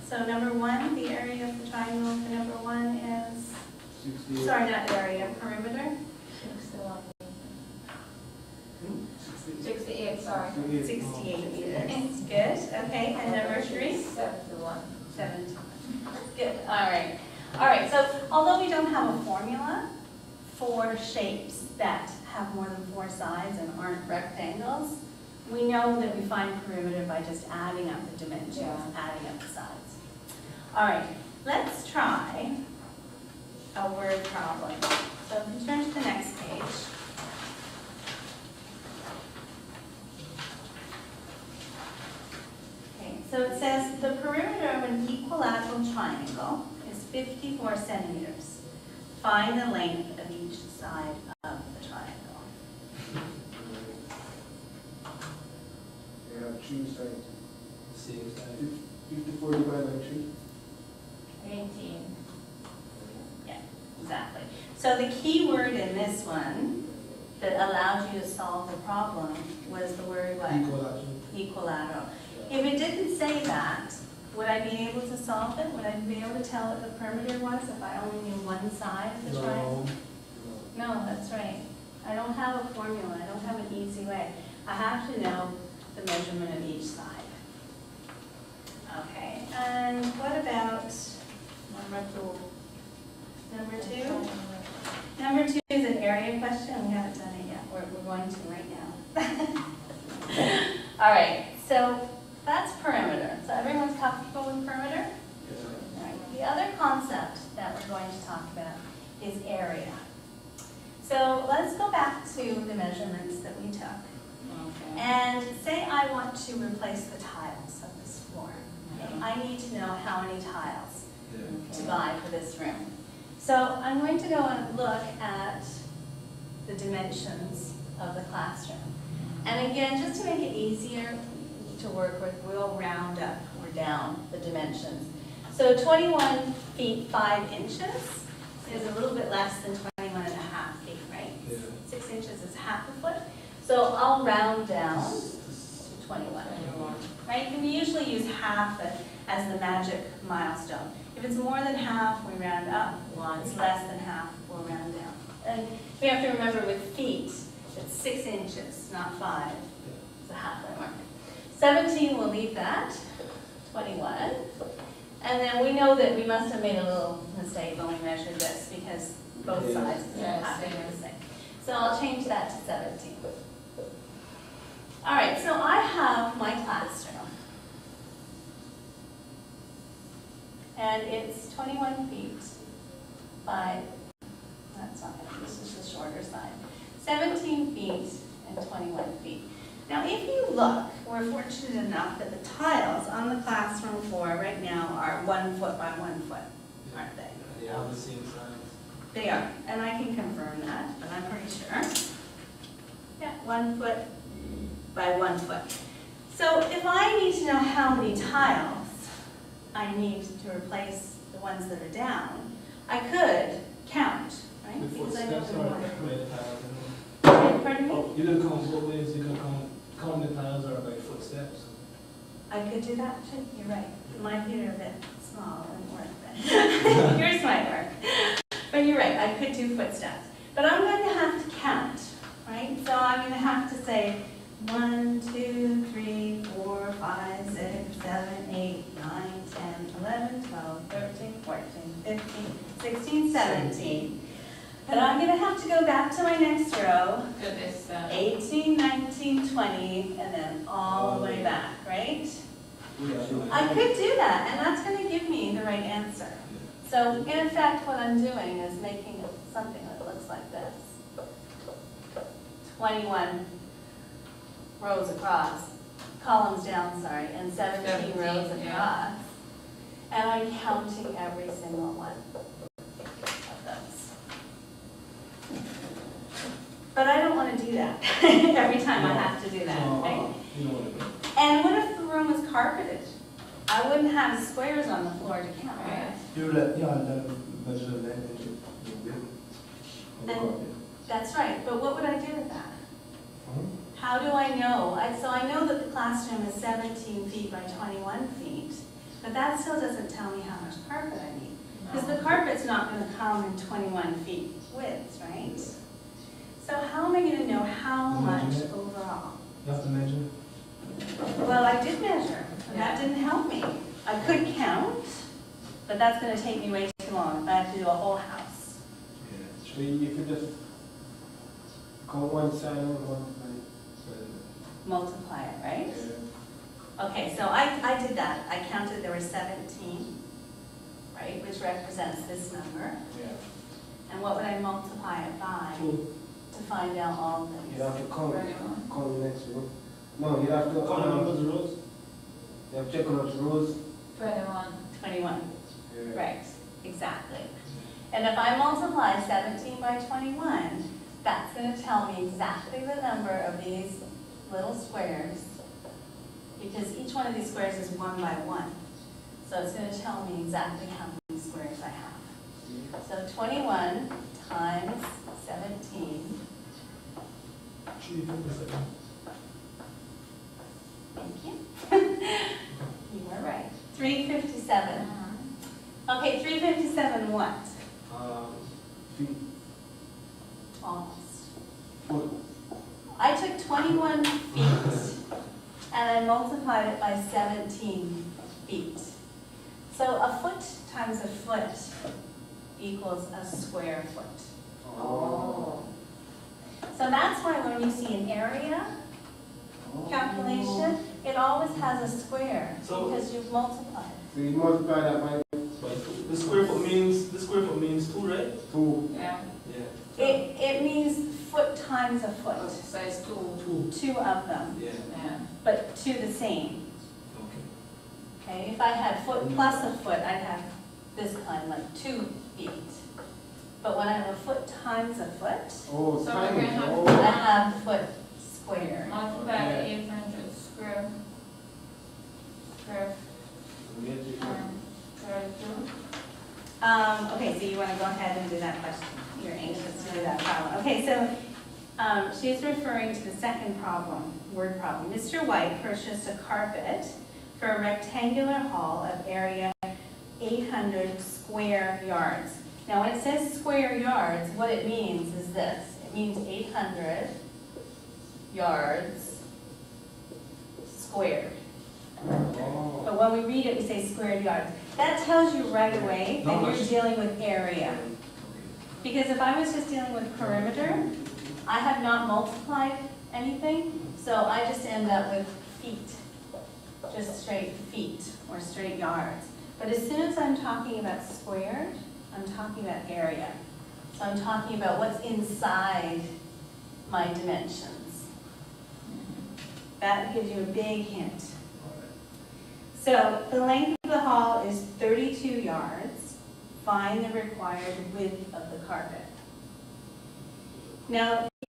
So number 1, the area of the triangle for number 1 is, 68. sorry, not area, perimeter. 68, sorry. 68 meters. Good. Okay, and number 3? 71. 17. Good. All right. All right. So although we don't have a formula for shapes that have more than 4 sides and aren't rectangles, we know that we find perimeter by just adding up the dimensions, adding up the sides. All right. Let's try a word problem. So if you turn to the next page. So it says the perimeter of an equilateral triangle is 54 centimeters. Find the length of each side of the triangle. They have 2 sides. Same side. 54 divided by 2. 18. Yeah, exactly. So the key word in this one that allowed you to solve the problem was the word what? Equilateral. Equilateral. If it didn't say that, would I be able to solve it? Would I be able to tell what the perimeter was if I only knew one side of the triangle? No, that's right. I don't have a formula. I don't have an easy way. I have to know the measurement of each side. Okay, and what about number 2? Number 2? Number 2 is an area question. We haven't done it yet. We're going to right now. All right, so that's perimeter. So everyone's comfortable with perimeter? All right. The other concept that we're going to talk about is area. So let's go back to the measurements that we took. Okay. And say I want to replace the tiles of this floor. Okay? I need to know how many tiles to buy for this room. So I'm going to go and look at the dimensions of the classroom. And again, just to make it easier to work with, we'll round up or down the dimensions. So 21 feet 5 inches is a little bit less than 21 and a half feet, right? Yeah. 6 inches is half a foot. So I'll round down to 21. Right? And we usually use half as the magic milestone. If it's more than half, we round up. If it's less than half, we'll round down. And we have to remember with feet, it's 6 inches, not 5. It's a halfway mark. 17, we'll leave that. 21. And then we know that we must have made a little mistake when we measured this because both sides have to be the same. So I'll change that to 17. All right, so I have my classroom. And it's 21 feet by, that's not it, this is the shorter side. 17 feet and 21 feet. Now if you look, we're fortunate enough that the tiles on the classroom floor right now are 1 foot by 1 foot, aren't they? They are the same size. They are, and I can confirm that, but I'm pretty sure. Yeah, 1 foot by 1 foot. So if I need to know how many tiles I need to replace the ones that are down, I could count, right? The Because I know footsteps the are order. by the tiles. Pardon me? Oh, you can count both ways. You can count the tiles are by footsteps. I could do that too, you're right. My feet are a bit small and work then. Yours might work. But you're right, I could do footsteps. But I'm going to have to count, right? So I'm going to have to say 1, 2, 3, 4, 5, 6, 7, 8, 9, 10, 11, 12, 13, 14, 15, 16, 17. But I'm going to have to go back to my next row. Goodness. 18, 19, 20, and then all the way back, right? I could do that, and that's going to give me the right answer. So, in effect, what I'm doing is making something that looks like this. 21 rows across, columns down, sorry, and 17 rows across. Yeah. And I'm counting every single one of those. But I don't want to do that every time I have to do that, right? You know what I mean. And what if the room was carpeted? I wouldn't have squares on the floor to count, right? You let measure the length and the width of the And- carpet. That's right, but what would I do with that? Huh? How do I know? So I know that the classroom is 17 feet by 21 feet, But that still doesn't tell me how much carpet I need. Because the carpet's not going to come in 21 feet width, right? So how am I going to know how much Measure it. overall? You have to measure. Well, I did measure, and that didn't help me. I could count, but that's going to take me way too long if I have to do a whole house. Yeah. So you could just count one side and one side. Multiply it, right? Yeah. Okay, so I did that. I counted there were 17, right, which represents this number. Yeah. And what would I multiply it by Two. to find out all of You these? have to count Thirty-one. the next row. No, you have to Count the numbers, rows. You have to check on those rows. 21. 21, Yeah. right, exactly. And if I multiply 17 by 21, that's going to tell me exactly the number of these little squares, because each one of these squares is 1 by 1. So it's going to tell me exactly how many squares I have. So 21 times 17, 357. thank you. You were right. 357. Okay, 357 what? Feet. Almost. Foot. I took 21 feet and I multiplied it by 17 feet. So a foot times a foot equals a square foot. Oh. So that's why when you see an area calculation, it always has a square So- because you've multiplied. So you multiply that by By 2. The square foot means 2, right? 2. Yeah. Yeah. It means foot times a foot, Size 2. 2. 2 of them, Yeah. Yeah. but 2 the same. Okay. Okay, if I had foot plus a foot, I'd have this kind, like 2 feet. But when I have a foot times a foot, Oh, So times. we're gonna have- Oh. I have foot squared. Multiply the 800 square. Square. We have to- 32. Okay, so you want to go ahead and do that question. You're anxious to do that problem. Okay, so she's referring to the second problem, word problem. Mr. White purchased a carpet for a rectangular hall of area 800 square yards. Now, when it says square yards, what it means is this. It means 800 yards squared. Oh. But when we read it, we say squared yards. That tells you right away that you're dealing with area. Because if I was just dealing with perimeter, I have not multiplied anything, so I just end up with feet, just straight feet or straight yards. But as soon as I'm talking about squared, I'm talking about area. So I'm talking about what's inside my dimensions. That gives you a big hint. So the length of the hall is 32 yards. Find the required width of the carpet. Now,